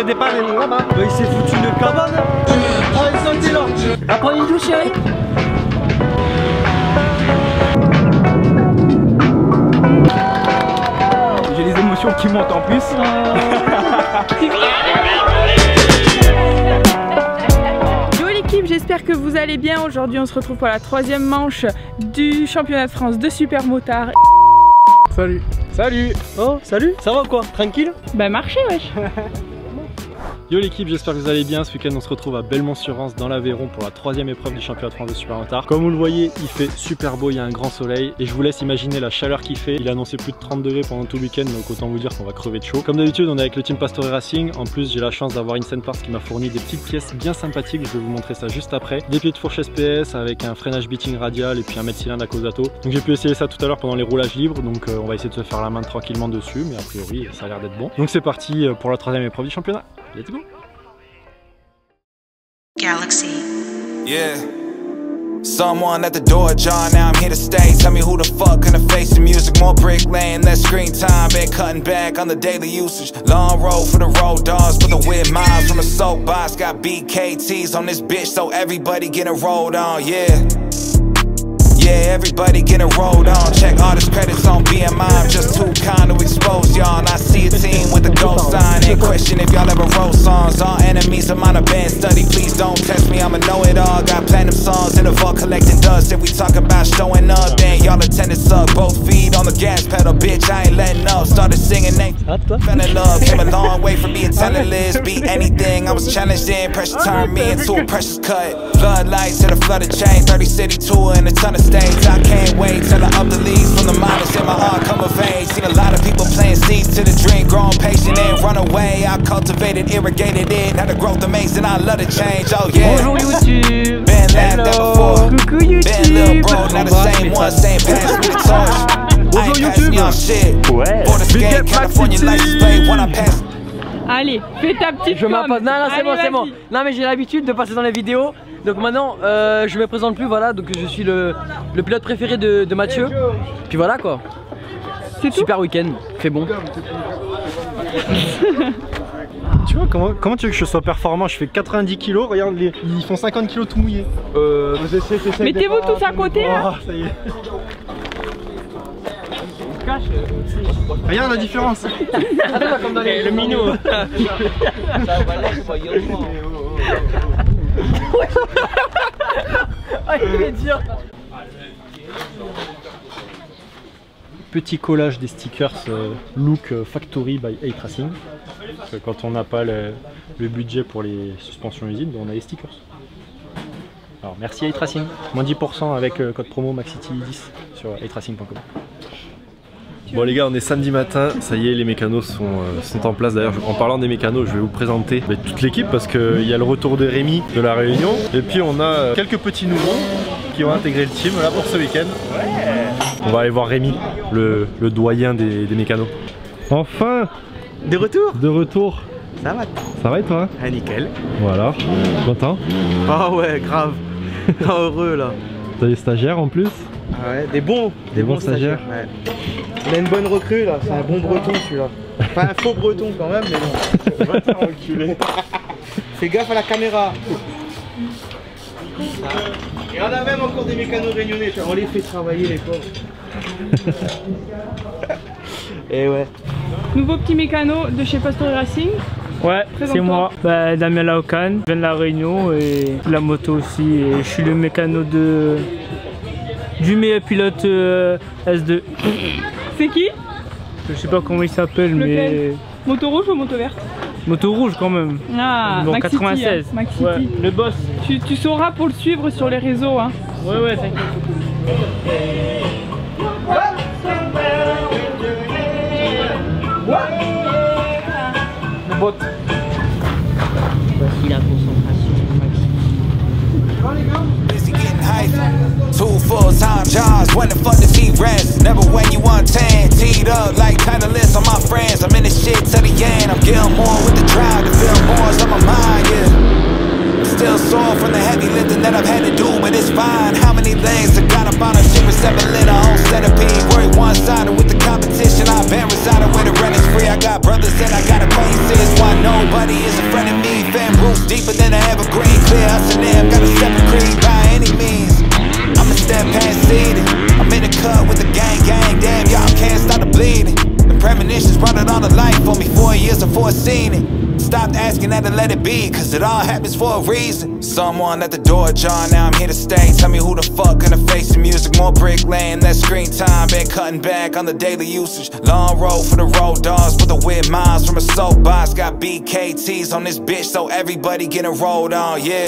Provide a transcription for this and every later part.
te départ là-bas. Bah, il s'est foutu une cabane. Ah, ils sont là. Va prendre une douche, chérie. J'ai les émotions qui montent en plus. J'espère que vous allez bien. Aujourd'hui on se retrouve pour la 3e manche du championnat de France de super motard. Salut. Salut. Oh salut, ça va quoi? Tranquille? Bah marché wesh. Yo l'équipe, j'espère que vous allez bien. Ce week-end on se retrouve à Belmont-sur-Anse dans l'Aveyron pour la 3e épreuve du championnat de France de super motard. Comme vous le voyez, il fait super beau, il y a un grand soleil et je vous laisse imaginer la chaleur qu'il fait. Il a annoncé plus de 30 degrés pendant tout le week-end, donc autant vous dire qu'on va crever de chaud. Comme d'habitude, on est avec le team Pastore Racing. En plus, j'ai la chance d'avoir Instant Parts qui m'a fourni des petites pièces bien sympathiques. Je vais vous montrer ça juste après. Des pieds de fourche SPS avec un freinage beating radial et puis un mètre cylindre à Causato. Donc j'ai pu essayer ça tout à l'heure pendant les roulages libres, donc on va essayer de se faire la main tranquillement dessus, mais a priori ça a l'air d'être bon. Donc c'est parti pour la 3e épreuve du championnat. Let's go. Galaxy. Yeah. Someone at the door, John, now I'm here to stay. Tell me who the fuck gonna face the music. More brick lane, less screen time. Been cutting back on the daily usage. Long road for the road dogs, put the whip miles from the soapbox. Got BKTs on this bitch, so everybody getting rolled on, yeah. Yeah, everybody getting rolled on. Check all this credits on BMI. I'm just too kind to expose y'all. And I see a team with a gold sign. Ain't question if y'all ever wrote songs. All enemies of mine a band study. Please don't test me, I'ma know it all. Got platinum songs in the vault collecting dust. If we talk about showing up, then y'all attend suck. Both feet on the gas pedal, bitch, I ain't letting up. Started singing, they fell in love. Came a long way from being talentless. Beat anything I was challenged in. Pressure turned me into a precious cut. Floodlights to the flooded chain. 30 city tour and a ton of states. I can't wait till I up the leagues from the minors in my heart come of age. Seen a lot of people playing seeds to the dream, growing patient and run away. I cultivated, irrigated it, had a growth amazing. I love the change. Oh yeah. Bonjour YouTube. Been laughed at before. Coucou YouTube. Been little bro, not the same one, same pass me the torch. I ain't passing y'all shit. Border scan, California license plate when I pass. Allez, fais ta petite Je m'appelle. Non, c'est bon, c'est bon. vas-y. Non, mais j'ai l'habitude de passer dans les vidéos. Donc maintenant, je me présente plus, voilà. Donc je suis le pilote préféré de Mathieu. Puis voilà quoi. C'est tout. Super week-end, fait bon. Tu vois comment tu veux que je sois performant? Je fais 90 kg, regarde, ils font 50 kg tout mouillés. Mettez-vous tous à côté là. Oh, ça y est. Regarde la différence. Comme dans le minot. Ah, il est dur. Petit collage des stickers Look Factory by 8 Racing. Parce que quand on n'a pas le budget pour les suspensions usines, on a les stickers. Alors merci 8 Racing. Moins 10% avec code promo MaxCity10 sur 8racing.com. Bon les gars, on est samedi matin, ça y est, les mécanos sont en place. D'ailleurs, en parlant des mécanos, je vais vous présenter toute l'équipe parce qu'il y a le retour de Rémi de la Réunion. Et puis on a quelques petits nouveaux qui ont intégré le team là pour ce week-end. On va aller voir Rémi, le doyen des mécanos. Enfin, de retour. de retour. Ça va? Ça va et toi? Ah nickel. Voilà, content? Ah ouais, grave. Heureux là. T'as des stagiaires en plus? Ah ouais, des bons stagiaires. Ouais. On a une bonne recrue là, c'est un bon breton celui-là. Enfin un faux breton quand même, mais bon. Va te reculer. Fais gaffe à la caméra. Et on a même encore des mécanos réunionnais, on les fait travailler les pauvres. Et ouais. Nouveau petit mécano de chez Pastore Racing. Ouais, c'est moi, Damien Laocan, je viens de la Réunion et la moto aussi. Et je suis le mécano du meilleur pilote S2. C'est qui? Je sais pas comment il s'appelle, mais... Moto rouge ou moto verte? Moto rouge quand même. Ah, bon, Max 96. City, Max ouais, City. le boss. Tu sauras pour le suivre sur les réseaux. Hein. Ouais, t'inquiète. Le bot. Voici la concentration. Busy getting hype. 2 full-time jobs, when the fuck does he rest? Never when you want 10, teed up like Titleist on my friends. I'm in this shit to the end. I'm getting more with the drive, the feel more on my mind, yeah. Still sore from the heavy lifting that I've had to do, but it's fine. How many legs I got up on a ship, 7 liter whole centipede. Worry one-sided with the competition. I've been residing where the rent is free. I got brothers and I got acquaintances. Why nobody is bleeding. The premonitions brought it all to life for me 4 years before seeing it. Stopped asking that to let it be, cause it all happens for a reason. Someone at the door, John, now I'm here to stay. Tell me who the fuck gonna face the music. More brick laying, less screen time. Been cutting back on the daily usage. Long road for the road dogs with the weird miles from a soapbox. Got BKTs on this bitch, so everybody getting rolled on, yeah.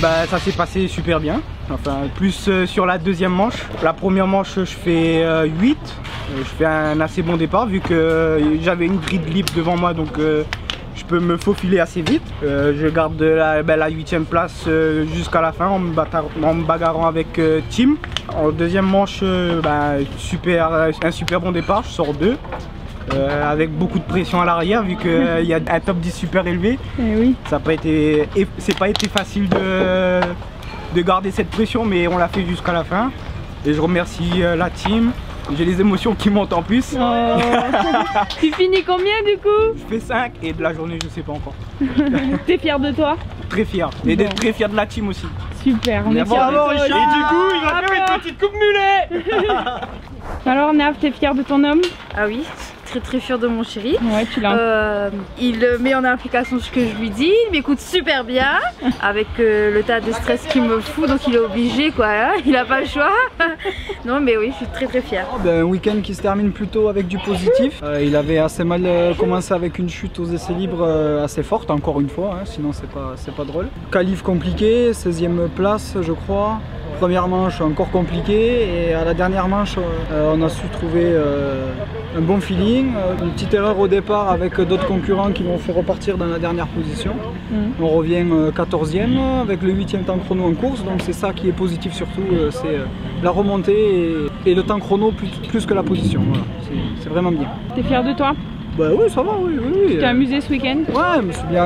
Bah, ça s'est passé super bien, enfin plus sur la deuxième manche. La première manche je fais 8, je fais un assez bon départ vu que j'avais une grille libre devant moi, donc je peux me faufiler assez vite. Je garde la 8e place jusqu'à la fin en me bagarrant avec Tim. En deuxième manche, un super bon départ, je sors 2. Avec beaucoup de pression à l'arrière vu qu'il y a un top 10 super élevé. Et oui. C'est pas été facile de garder cette pression, mais on l'a fait jusqu'à la fin. Et je remercie la team. J'ai les émotions qui montent en plus. Oh. Tu finis combien du coup? Je fais 5 et de la journée je sais pas encore. T'es fier de toi? Très fier. Et d'être très fier de la team aussi. Super, on est fiers Bravo, de toi. et du coup il va faire une petite coupe mulet. Alors Nav, t'es fier de ton homme? Ah oui, très fier de mon chéri. Ouais, tu l'as. Il met en application ce que je lui dis, il m'écoute super bien, avec le tas de stress qu'il me fout, donc il est obligé quoi, hein, il a pas le choix. Non mais oui, je suis très fière. Un week-end qui se termine plutôt avec du positif. Il avait assez mal commencé avec une chute aux essais libres assez forte, encore une fois, hein, sinon c'est pas drôle. Qualif compliqué, 16e place je crois. Première manche encore compliquée et à la dernière manche on a su trouver un bon feeling, une petite erreur au départ avec d'autres concurrents qui m'ont fait repartir dans la dernière position. On revient 14e avec le 8e temps chrono en course, donc c'est ça qui est positif surtout, c'est la remontée et le temps chrono plus que la position. Voilà. C'est vraiment bien. T'es fier de toi? Bah oui, ça va, oui. Tu t'es amusé ce week-end? Ouais, je me suis bien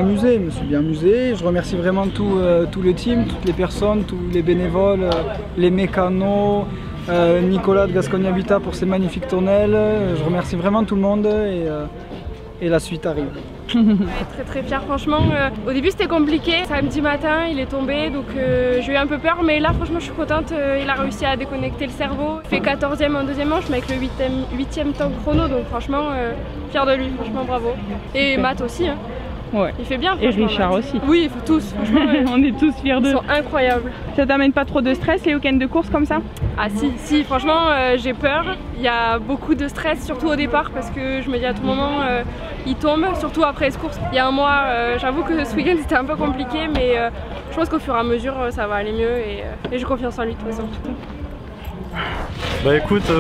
amusé, Je remercie vraiment tout le team, toutes les personnes, tous les bénévoles, les mécanos, Nicolas de Gascogne Habitat pour ses magnifiques tonnelles. Je remercie vraiment tout le monde et la suite arrive. Très fière franchement. Au début c'était compliqué, samedi matin il est tombé donc j'ai eu un peu peur, mais là franchement je suis contente, il a réussi à déconnecter le cerveau. Il fait 14e en deuxième manche mais avec le 8e temps chrono, donc franchement fier de lui, franchement bravo. Et Matt aussi hein. Ouais. Il fait bien. Et Richard aussi. Oui, il faut tous, franchement. On est tous fiers d'eux. Ils sont incroyables. Ça t'amène pas trop de stress les week-ends de course comme ça? Ah si, franchement j'ai peur. Il y a beaucoup de stress, surtout au départ, parce que je me dis à tout moment, il tombe, surtout après ce course. Il y a un mois, j'avoue que ce week-end c'était un peu compliqué, mais je pense qu'au fur et à mesure ça va aller mieux et j'ai confiance en lui de toute façon. Bah écoute,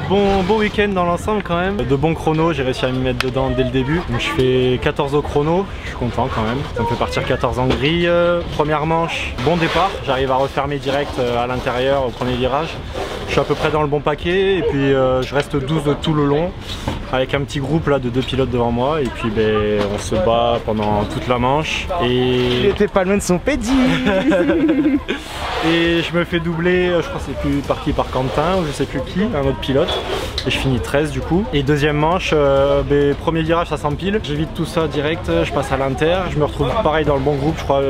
bon week-end dans l'ensemble quand même. De bons chronos, j'ai réussi à m'y mettre dedans dès le début. Donc je fais 14 au chrono, je suis content quand même. Ça me fait partir 14 en grille. Première manche, bon départ, j'arrive à refermer direct à l'intérieur au premier virage. Je suis à peu près dans le bon paquet et puis je reste 12 tout le long avec un petit groupe là de 2 pilotes devant moi et puis ben, on se bat pendant toute la manche. Et il était pas loin de son pédi. Et je me fais doubler, je crois que c'est plus par qui, par Quentin ou je sais plus qui, un autre pilote. Et je finis 13 du coup. Et deuxième manche, premier virage ça s'empile. J'évite tout ça direct, je passe à l'inter. Je me retrouve pareil dans le bon groupe, je crois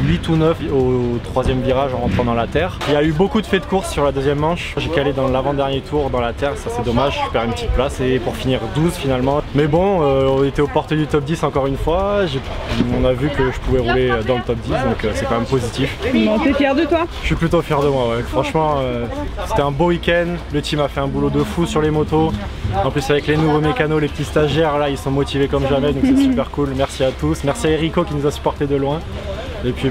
8 ou 9 au troisième virage en rentrant dans la terre. Il y a eu beaucoup de faits de course sur la deuxième manche. J'ai calé dans l'avant-dernier tour dans la terre, ça c'est dommage, je perds une petite place et pour finir 12 finalement. Mais bon, on était aux portes du top 10 encore une fois. On a vu que je pouvais rouler dans le top 10, donc c'est quand même positif. Bon, t'es fier de toi? Je suis plutôt fier de moi, ouais. Franchement c'était un beau week-end, le team a fait un boulot de fou sur les motos. En plus avec les nouveaux mécanos, les petits stagiaires là, ils sont motivés comme jamais, donc c'est super cool. Merci à tous, merci à Erico qui nous a supporté de loin. Et puis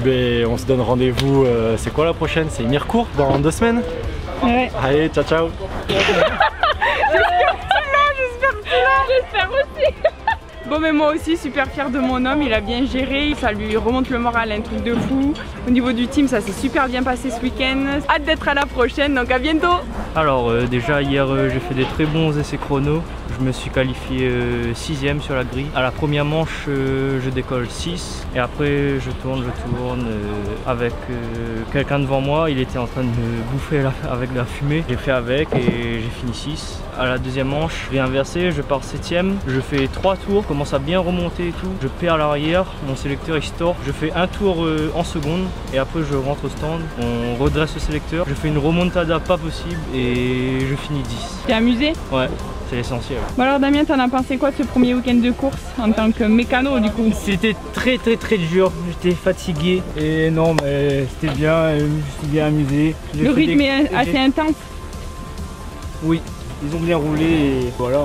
on se donne rendez-vous, c'est quoi la prochaine? C'est Mirecourt dans 2 semaines. Ouais. Allez, ciao ciao. J'espère aussi. Bon mais moi aussi super fière de mon homme, il a bien géré, ça lui remonte le moral, un truc de fou. Au niveau du team ça s'est super bien passé ce week-end, hâte d'être à la prochaine, donc à bientôt. Alors déjà hier j'ai fait des très bons essais chrono. Je me suis qualifié 6ème sur la grille. À la première manche je décolle 6 et après je tourne avec quelqu'un devant moi. Il était en train de me bouffer avec la fumée. J'ai fait avec et j'ai fini 6. À la deuxième manche, je vais inverser, je pars 7ème. Je fais 3 tours, commence à bien remonter et tout. Je perds à l'arrière, mon sélecteur il se tord. Je fais un tour en seconde et après je rentre au stand. On redresse le sélecteur. Je fais une remontada pas possible et je finis 10. T'es amusé? Ouais. C'est l'essentiel. Bon alors Damien, t'en as pensé quoi de ce premier week-end de course en tant que mécano du coup? C'était très dur, j'étais fatigué et non mais c'était bien, je me suis bien amusé. Le rythme est assez intense? Oui, ils ont bien roulé et voilà.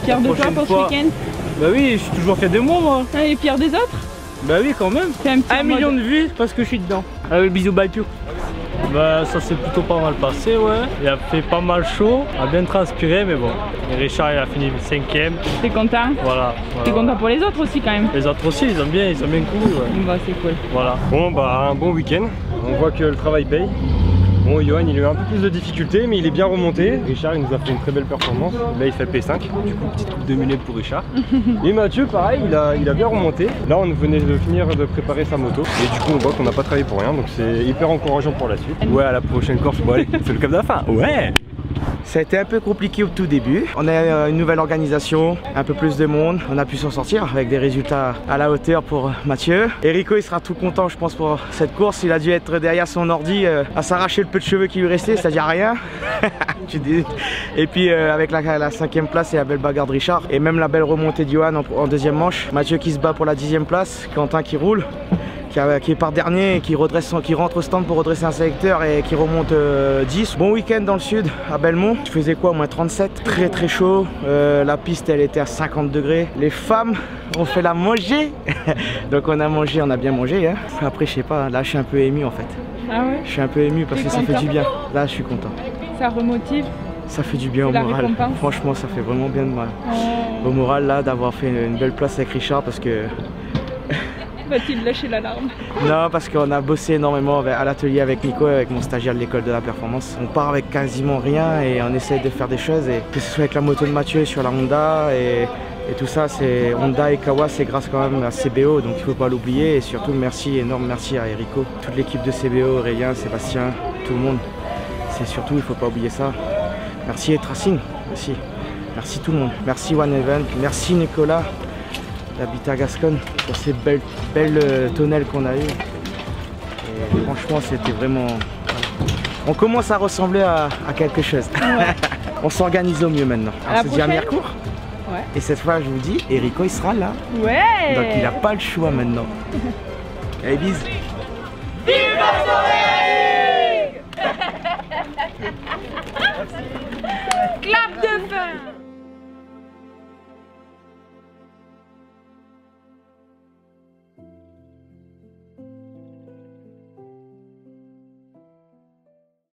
Fier de toi pour ce week-end? Bah oui, je suis toujours fier de moi. Et fier des autres? Bah oui quand même. 1 million de vues parce que je suis dedans. Bisous Balpio. Bah ça s'est plutôt pas mal passé, ouais. Il a fait pas mal chaud, a bien transpiré mais bon. Et Richard il a fini 5ème. T'es content? Voilà. T'es content pour les autres aussi quand même? Les autres aussi ils ont bien couru. Ouais. Bah c'est cool. Voilà. Bon bah un bon week-end, on voit que le travail paye. Bon, Johan il a eu un peu plus de difficultés mais il est bien remonté. Richard il nous a fait une très belle performance. Là il fait P5, du coup petite coupe de mulet pour Richard. Et Mathieu pareil, il a bien remonté. Là on venait de finir de préparer sa moto. Et du coup on voit qu'on n'a pas travaillé pour rien, donc c'est hyper encourageant pour la suite. Ouais, à la prochaine course, bon allez, c'est le cap de la fin. Ouais. Ça a été un peu compliqué au tout début. On a une nouvelle organisation, un peu plus de monde. On a pu s'en sortir avec des résultats à la hauteur pour Mathieu. Erico il sera tout content je pense pour cette course. Il a dû être derrière son ordi à s'arracher le peu de cheveux qui lui restait, c'est-à-dire rien. Et puis avec la 5ème place et la belle bagarre de Richard. Et même la belle remontée de Johan en deuxième manche. Mathieu qui se bat pour la 10ème place, Quentin qui roule. Qui part dernier et qui rentre au stand pour redresser un sélecteur et qui remonte 10. Bon week-end dans le sud à Belmont. Je faisais quoi, moins 37, très chaud. La piste elle était à 50 degrés. Les femmes ont fait la manger. Donc on a bien mangé hein. Après je sais pas, là je suis un peu ému en fait. Ah ouais? Je suis un peu ému parce que ça fait du bien. Là, je suis content. Ça remotive? Ça fait du bien au moral. Franchement, ça fait vraiment bien de mal. Au moral, là, d'avoir fait une belle place avec Richard parce que... Va-t-il lâcher l'alarme? Non, parce qu'on a bossé énormément à l'atelier avec Nico et avec mon stagiaire de l'école de la performance. On part avec quasiment rien et on essaye de faire des choses. Et que ce soit avec la moto de Mathieu sur la Honda et tout ça, c'est Honda et Kawa, c'est grâce quand même à CBO, donc il ne faut pas l'oublier. Et surtout, merci, énorme merci à Erico, toute l'équipe de CBO, Aurélien, Sébastien, tout le monde. C'est surtout, il ne faut pas oublier ça. Merci Tracing aussi. Merci tout le monde. Merci One Event. Merci Nicolas d'Habitat Gascogne pour ces belles tonnelles qu'on a eues. Et franchement, c'était vraiment... On commence à ressembler à quelque chose. Ouais. On s'organise au mieux maintenant. On se dit à Mirecourt. Ouais. Et cette fois, je vous dis, Erico, il sera là. Ouais. Donc il n'a pas le choix maintenant. Allez, bisous. Vive la soirée.